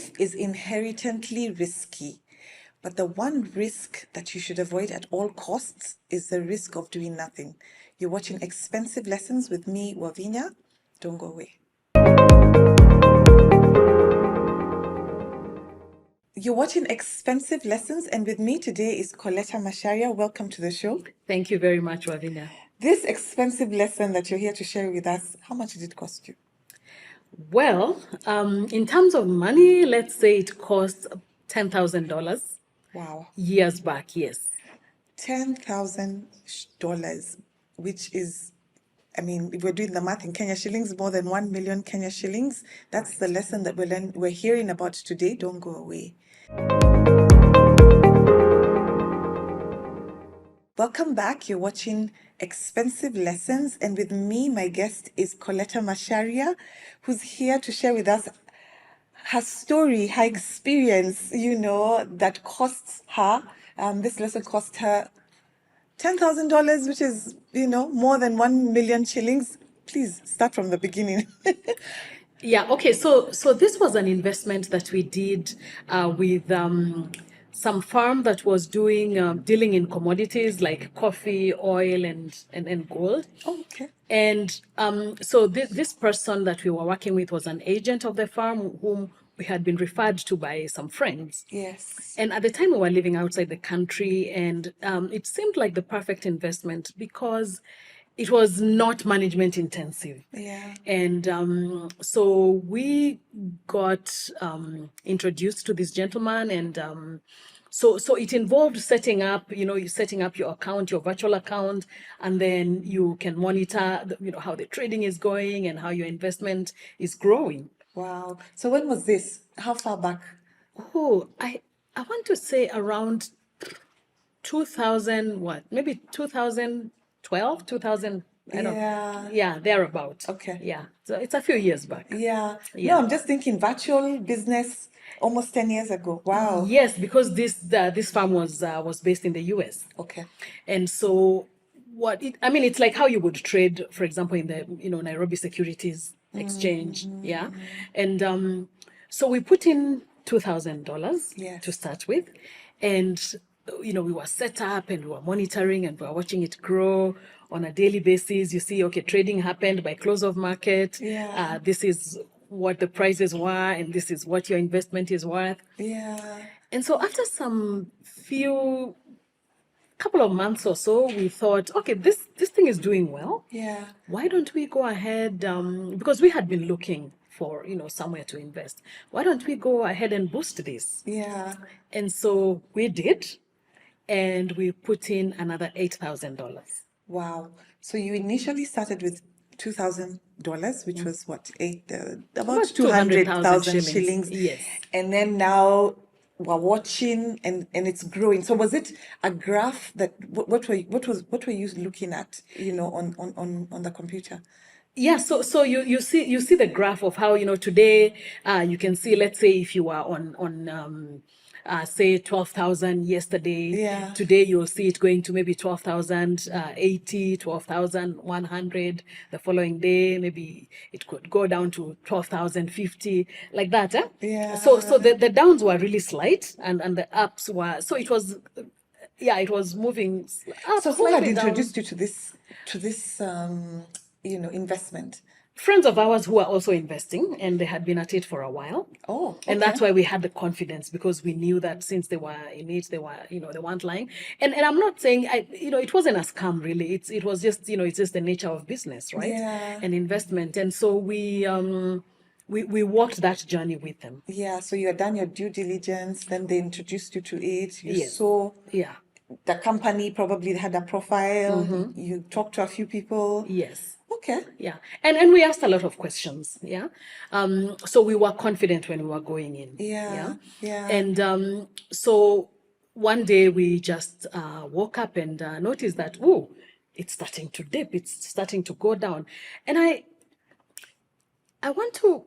Life is inherently risky, but the one risk that you should avoid at all costs is the risk of doing nothing. You're watching Expensive Lessons with me, Wavinya. Don't go away. You're watching Expensive Lessons, and with me today is Colleta Macharia. Welcome to the show. Thank you very much, Wavinya. This expensive lesson that you're here to share with us, how much did it cost you? Well, in terms of money, let's say it cost $10,000. Wow. Years back, yes. $10,000, which is, I mean, if we're doing the math in Kenya shillings, more than 1 million Kenya shillings. That's the lesson that we're hearing about today. Don't go away. Welcome back. You're watching Expensive Lessons, and with me, my guest is Colleta Macharia, who's here to share with us her story, her experience, that costs her. This lesson cost her $10,000, which is, more than 1 million shillings. Please start from the beginning. Yeah, okay. So this was an investment that we did with some firm that was doing dealing in commodities like coffee, oil, and gold. Oh, okay. And so this person that we were working with was an agent of the firm whom we had been referred to by some friends. Yes. And at the time we were living outside the country, and it seemed like the perfect investment because it was not management intensive. Yeah. And so we got introduced to this gentleman, and so it involved setting up, setting up your account, your virtual account, and then you can monitor, how the trading is going and how your investment is growing. Wow. So when was this? How far back? Oh, I want to say around 2000, maybe 2012, 2000. Yeah, thereabout. Okay. Yeah, so it's a few years back. Yeah. No, I'm just thinking virtual business almost 10 years ago. Wow. Yes, because this farm was based in the US. Okay. And so it's like how you would trade, for example, in the Nairobi Securities Exchange. Yeah. And so we put in $2,000 to start with, and we were set up and we were monitoring and we were watching it grow on a daily basis. You see, okay, trading happened by close of market. Yeah. This is what the prices were, and this is what your investment is worth. Yeah. And so after some couple of months or so, we thought, okay, this thing is doing well. Yeah. Why don't we go ahead, because we had been looking for, somewhere to invest. Why don't we go ahead and boost this? Yeah. And so we did, and we put in another $8,000. Wow. So you initially started with $2,000, which was what, about 200,000 shillings. Yes. And then now we're watching and it's growing. So was it a graph that what were you looking at, on the computer? Yeah, so you see the graph of how today you can see, let's say if you are on say 12,000 yesterday. Yeah. Today you'll see it going to maybe 12,080, 12,100. The following day, maybe it could go down to 12,050, like that. Yeah. So the downs were really slight, and the ups were, so it was, it was moving up. So who had introduced you to this investment? Friends of ours who are also investing, and they had been at it for a while. Oh, okay. And that's why we had the confidence, because we knew that since they were in it, they weren't lying. And I'm not saying, it wasn't a scam really. It was just, it's just the nature of business, right? Yeah. And investment. And so we walked that journey with them. Yeah. So you had done your due diligence, then they introduced you to it. You Yes. saw. Yeah. The company probably had a profile. You talked to a few people. Yes. Okay. Yeah. And we asked a lot of questions. Yeah. So we were confident when we were going in. Yeah. Yeah. And so one day we just woke up and noticed that, it's starting to dip. It's starting to go down. And I want to,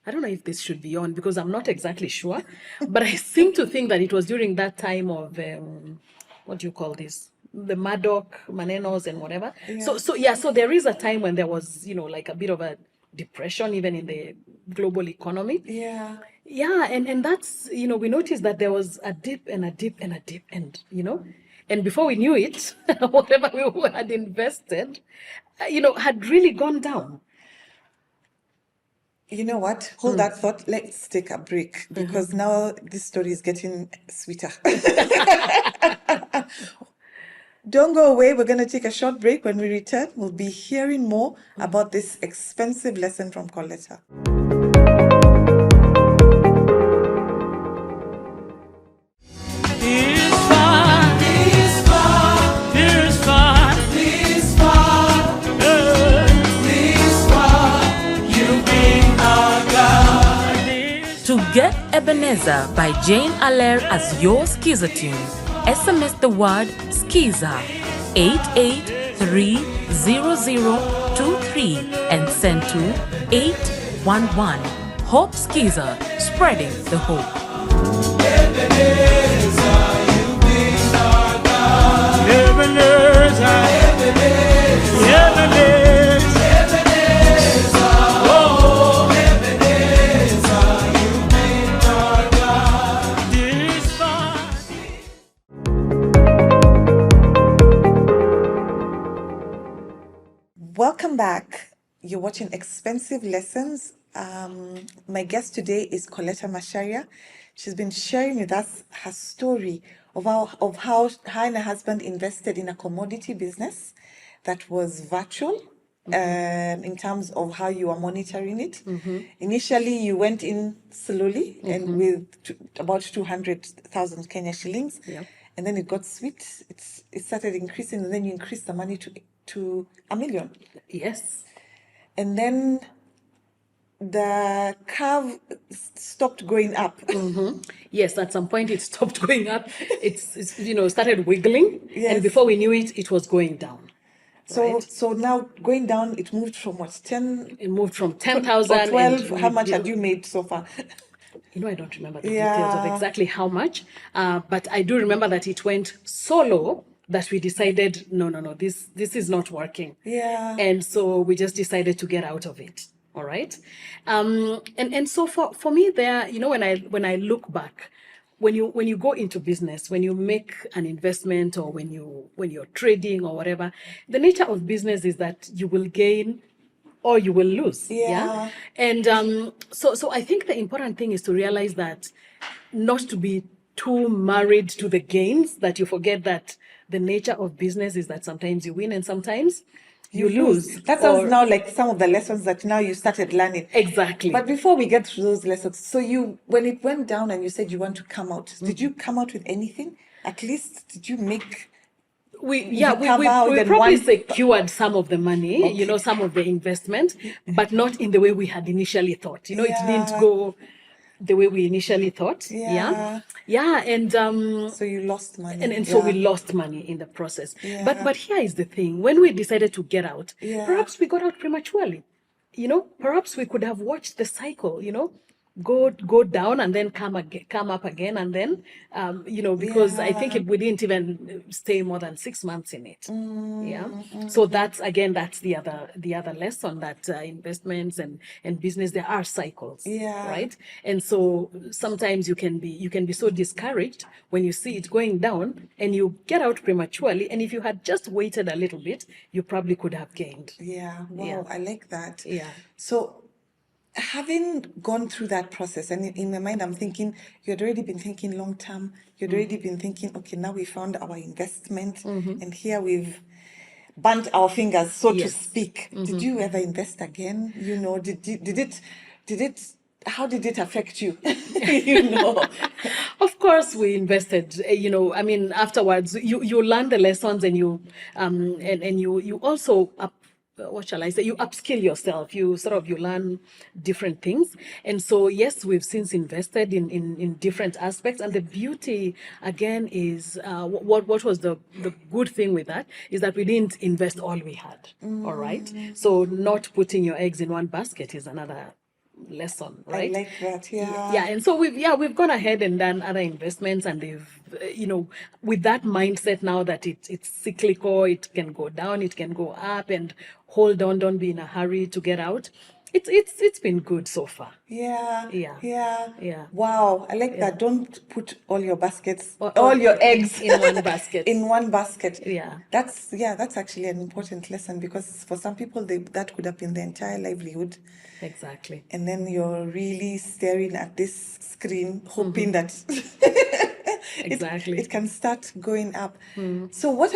I don't know if this should be on because I'm not exactly sure, but I seem to think that it was during that time of, what do you call this? The Murdoch, Manenos and whatever. Yeah. So there is a time when there was, like a bit of a depression even in the global economy. Yeah. Yeah, and that's, we noticed that there was a dip and a dip and a dip, and and before we knew it, whatever we had invested, had really gone down. You know what? Hold that thought. Let's take a break because now this story is getting sweeter. Don't go away. We're going to take a short break. When we return, we'll be hearing more about this expensive lesson from Colleta. To get Ebenezer by Jane Allaire as your Skiza tune, SMS the word Skiza 88300023 and send to 811. Hope Skiza, spreading the hope. Ebenezer, you've been our God. Ebenezer, Ebenezer, Ebenezer, Ebenezer, oh, Ebenezer, you've been our God. This far. Welcome back. You're watching Expensive Lessons. My guest today is Colleta Macharia. She's been sharing with us her story of how her and her husband invested in a commodity business that was virtual in terms of how you are monitoring it. Initially, you went in slowly and with about 200,000 Kenya shillings. Yeah. And then it got sweet. It started increasing, and then you increased the money to $1 million. Yes. And then the curve stopped going up. Yes, at some point it stopped going up. It's started wiggling, Yes. and before we knew it, it was going down. So Right. so now going down, it moved from what, 10 It moved from or 10,000 12? and How much had you made so far? I don't remember the details of Yeah. exactly how much, but I do remember that it went so low that we decided, no, this is not working. Yeah. And so we just decided to get out of it. All right. And so for me there, when I look back, when you go into business, when you make an investment, or when you're trading or whatever, the nature of business is that you will gain or you will lose. Yeah. And so I think the important thing is to realize that not to be too married to the gains, that you forget that the nature of business is that sometimes you win and sometimes you lose. That sounds now like some of the lessons that now you started learning. Exactly. But before we get to those lessons, so when it went down and you said you want to come out, did you come out with anything? At least did you make we recover we than probably one- secured some of the money, Okay. some of the investment, but not in the way we had initially thought. It didn't Yeah. go the way we initially thought. Yeah. And So you lost money. and so we Yeah. lost money in the process. Yeah. But here is the thing: when we decided to get out, Yeah. perhaps we got out prematurely. Perhaps we could have watched the cycle. Go down and then come up again, and then because I think we didn't even stay more than 6 months in it. So that's the other lesson, that investments and business, there are cycles. Yeah. Right. And so sometimes you can be so discouraged when you see it going down and you get out prematurely, and if you had just waited a little bit, you probably could have gained. Yeah. Wow. Yeah. I like that. Yeah. So having gone through that process, and in my mind, I'm thinking you had already been thinking long term. You'd already been thinking, okay, now we found our investment, and here we've burnt our fingers, so to Yes. speak. Did you ever invest again? Did it? How did it affect you? Of course, we invested. Afterwards, you learn the lessons, and you you also what shall I say? You upskill yourself. You learn different things, and so yes, we've since invested in different aspects. And the beauty again is what was the good thing with that is that we didn't invest all we had. All right, so not putting your eggs in one basket is another lesson, right? I like that. Yeah. Yeah, and so we've gone ahead and done other investments, and they've with that mindset now that it's cyclical, it can go down, it can go up, and hold on, don't be in a hurry to get out. It's been good so far. Yeah. Yeah. Yeah. Yeah. Wow. I like that. Don't put all your baskets, Or- all or- your eggs in one basket. in one basket. Yeah. That's actually an important lesson, because for some people that could have been their entire livelihood. Exactly. And then you're really staring at this screen, hoping that Exactly. it can start going up. So what,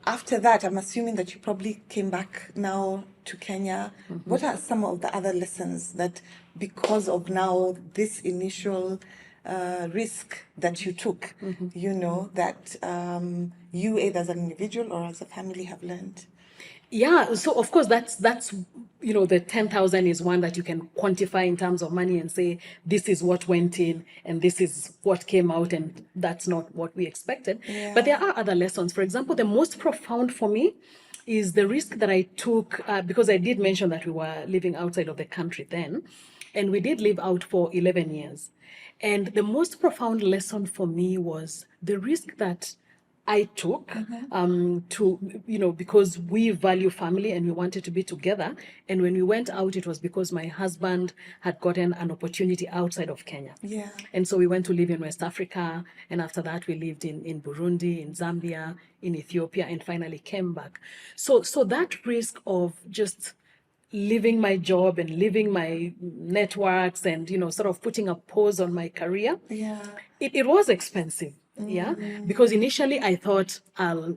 after that, I'm assuming that you probably came back now to Kenya. What are some of the other lessons that, because of now this initial risk that you took, that you either as an individual or as a family have learned? Yeah, so of course that's the 10,000 is one that you can quantify in terms of money and say this is what went in and this is what came out, and that's not what we expected. Yeah. But there are other lessons. For example, the most profound for me is the risk that I took, because I did mention that we were living outside of the country then, and we did live out for 11 years. And the most profound lesson for me was the risk that I took because we value family and we wanted to be together. And when we went out, it was because my husband had gotten an opportunity outside of Kenya. Yeah. And so we went to live in West Africa. And after that, we lived in Burundi, in Zambia, in Ethiopia, and finally came back. So that risk of just leaving my job and leaving my networks and, sort of putting a pause on my career. Yeah. It was expensive. Yeah. Because initially I thought I'll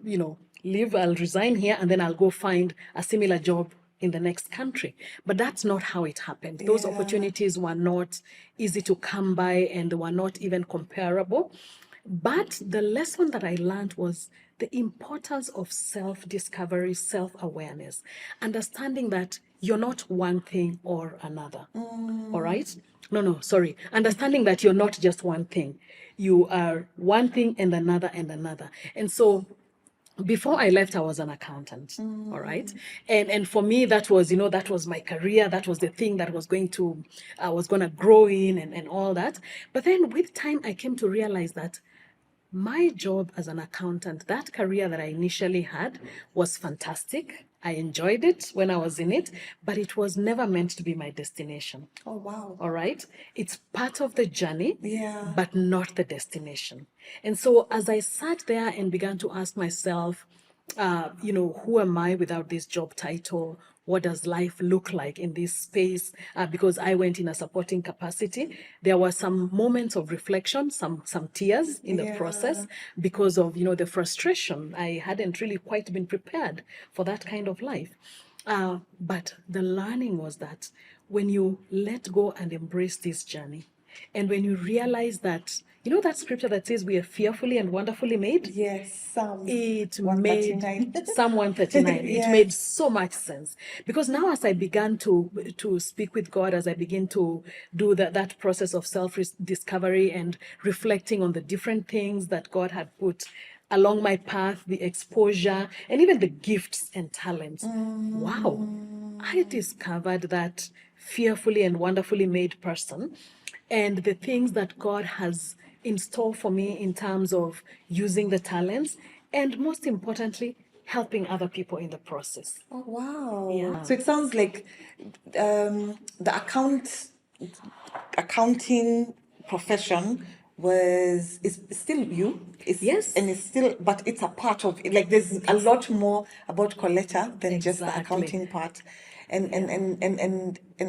resign here and then I'll go find a similar job in the next country. But that's not how it happened. Those opportunities were not easy to come by and they were not even comparable. But the lesson that I learned was the importance of self-discovery, self-awareness, understanding that you're not one thing or another. All right? No, sorry. Understanding that you're not just one thing. You are one thing and another and another. And so before I left, I was an accountant. All right. And for me, that was, that was my career. That was the thing that I was going to grow in and all that. But then with time, I came to realize that my job as an accountant, that career that I initially had was fantastic. I enjoyed it when I was in it, but it was never meant to be my destination. Oh, wow. All right. It's part of the journey, Yeah. but not the destination. And so as I sat there and began to ask myself, who am I without this job title? What does life look like in this space? Because I went in a supporting capacity. There were some moments of reflection, some tears in the process because of, the frustration. I hadn't really quite been prepared for that kind of life. But the learning was that when you let go and embrace this journey, and when you realize that, that scripture that says we are fearfully and wonderfully made? Yes, Psalm It 139. made Psalm 139. Yes. It made so much sense because now, as I began to speak with God, as I begin to do that process of self-discovery and reflecting on the different things that God had put along my path, the exposure, and even the gifts and talents. Wow, I discovered that fearfully and wonderfully made person and the things that God has in store for me in terms of using the talents and most importantly, helping other people in the process. Oh, wow. Yeah. So it sounds like the accounting profession is still you. Yes. And it's still, but it's a part of it. Like there's a lot more about Colleta than just the Exactly. accounting part. And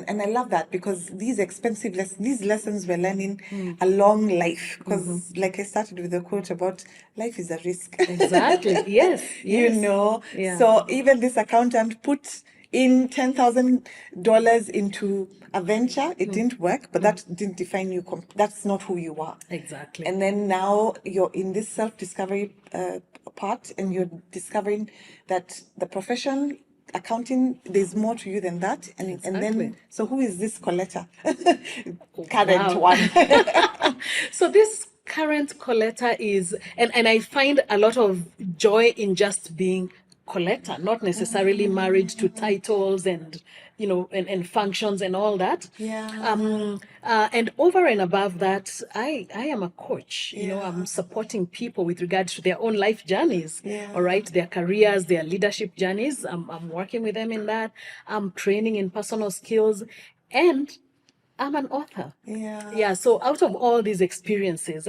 I love that because these expensive these lessons we're learning along life. Because like I started with a quote about life is a risk. Exactly. Yes. You know. Yeah. So even this accountant put in $10,000 into a venture, it didn't work, but that didn't define you. That's not who you are. Exactly. And then now you're in this self-discovery part, and you're discovering that the profession, accounting, there's more to you than that. And then, so who is this Colleta? Current one. So this current Colleta is, and I find a lot of joy in just being Colleta, not necessarily married to titles and, and functions and all that. Yeah. And over and above that, I am a coach. Yeah. I'm supporting people with regards to their own life journeys. Yeah. All right, their careers, their leadership journeys. I'm working with them in that. I'm training in personal skills, and I'm an author. Yeah. So out of all these experiences,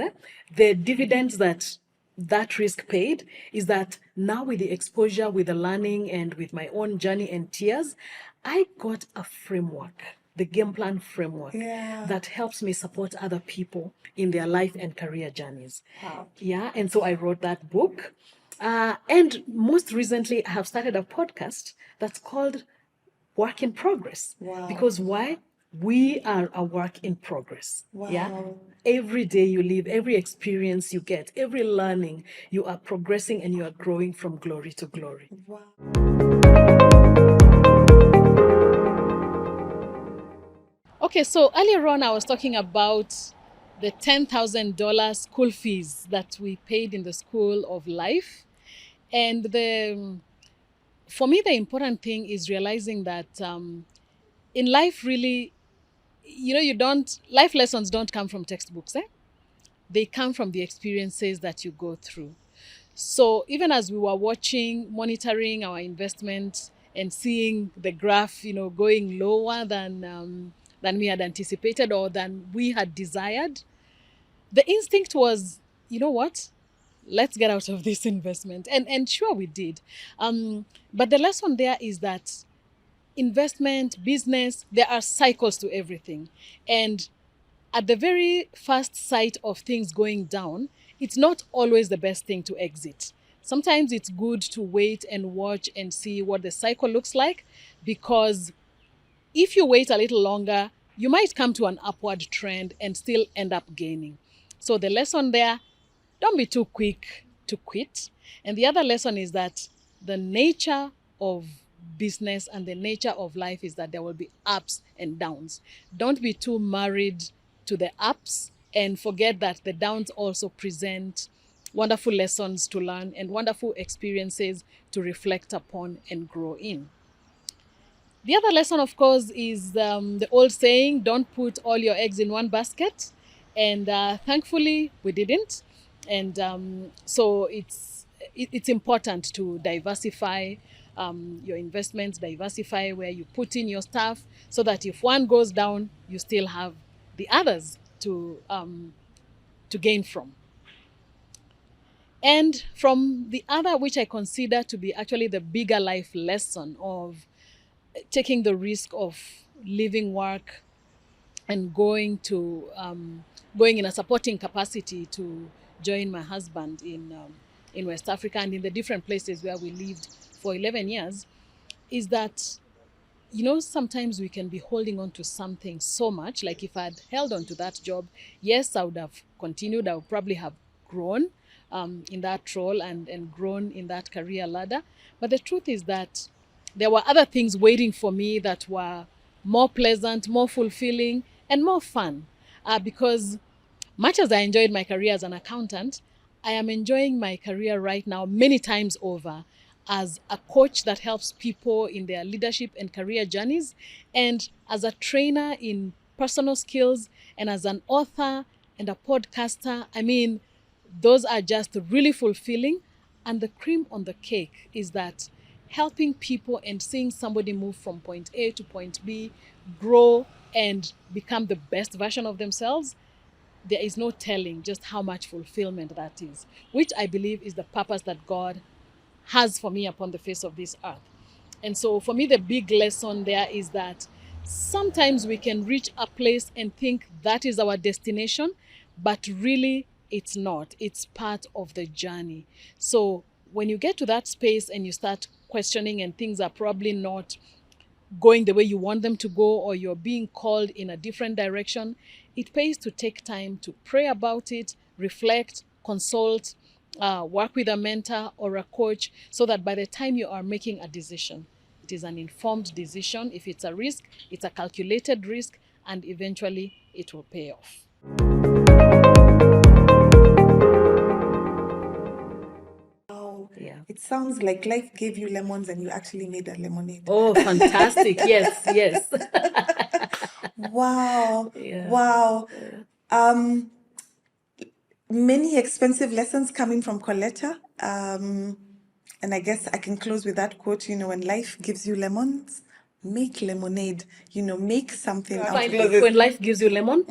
the dividends that risk paid is that now with the exposure, with the learning, and with my own journey and tears, I got a framework, the game plan framework, Yeah. that helps me support other people in their life and career journeys. Wow. And so I wrote that book. And most recently, I have started a podcast that's called Work in Progress. Wow. Because why? We are a work in progress. Wow. Every day you live, every experience you get, every learning, you are progressing and you are growing from glory to glory. Wow. Okay, so earlier on I was talking about the $10,000 school fees that we paid in the School of Life. And for me, the important thing is realizing that in life, really, life lessons don't come from textbooks. They come from the experiences that you go through. So even as we were monitoring our investment and seeing the graph, going lower than we had anticipated or than we had desired, the instinct was, you know what? Let's get out of this investment. And sure, we did. But the lesson there is that investment, business, there are cycles to everything. And at the very first sight of things going down, it's not always the best thing to exit. Sometimes it's good to wait and watch and see what the cycle looks like, because if you wait a little longer, you might come to an upward trend and still end up gaining. So the lesson there, don't be too quick to quit. And the other lesson is that the nature of business and the nature of life is that there will be ups and downs. Don't be too married to the ups and forget that the downs also present wonderful lessons to learn and wonderful experiences to reflect upon and grow in. The other lesson, of course, is the old saying, don't put all your eggs in one basket. And thankfully, we didn't. And so it's important to diversify your investments, diversify where you put in your stuff, so that if one goes down, you still have the others to gain from. And from the other, which I consider to be actually the bigger life lesson of taking the risk of leaving work and going in a supporting capacity to join my husband in West Africa and in the different places where we lived for 11 years, is that, sometimes we can be holding on to something so much. Like if I had held on to that job, yes, I would have continued. I would probably have grown in that role and grown in that career ladder. But the truth is that there were other things waiting for me that were more pleasant, more fulfilling, and more fun. Because much as I enjoyed my career as an accountant, I am enjoying my career right now many times over as a coach that helps people in their leadership and career journeys, and as a trainer in personal skills, and as an author and a podcaster. I mean, those are just really fulfilling. And the cream on the cake is that helping people and seeing somebody move from point A to point B, grow and become the best version of themselves, there is no telling just how much fulfillment that is, which I believe is the purpose that God has for me upon the face of this earth. And so for me, the big lesson there is that sometimes we can reach a place and think that is our destination, but really it's not. It's part of the journey. So when you get to that space and you start questioning and things are probably not going the way you want them to go, or you're being called in a different direction, it pays to take time to pray about it, reflect, consult, work with a mentor or a coach, so that by the time you are making a decision, it is an informed decision. If it's a risk, it's a calculated risk, and eventually it will pay off. Wow. Yeah. It sounds like life gave you lemons and you actually made a lemonade. Oh, fantastic. Yes, yes. Wow. Yeah. Wow. Many expensive lessons coming from Colleta. And I guess I can close with that quote, when life gives you lemons, make lemonade, make something out of it. When life gives you lemon,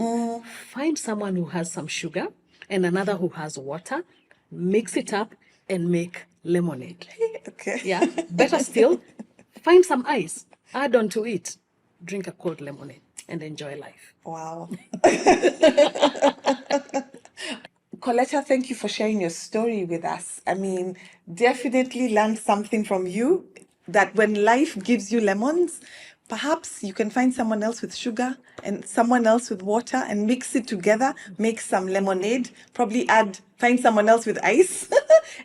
find someone who has some sugar and another who has water, mix it up and make lemonade. Okay. Yeah. Better still, find some ice, add on to it, drink a cold lemonade and enjoy life. Wow. Colleta, thank you for sharing your story with us. I mean, definitely learned something from you that when life gives you lemons, perhaps you can find someone else with sugar and someone else with water and mix it together, make some lemonade, probably find someone else with ice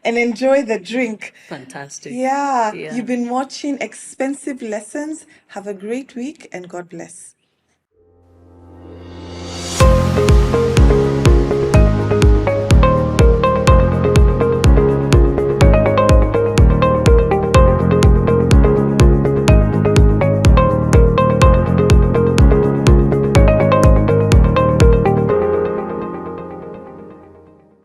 and enjoy the drink. Fantastic. Yeah, Yeah. you've been watching Expensive Lessons. Have a great week and God bless.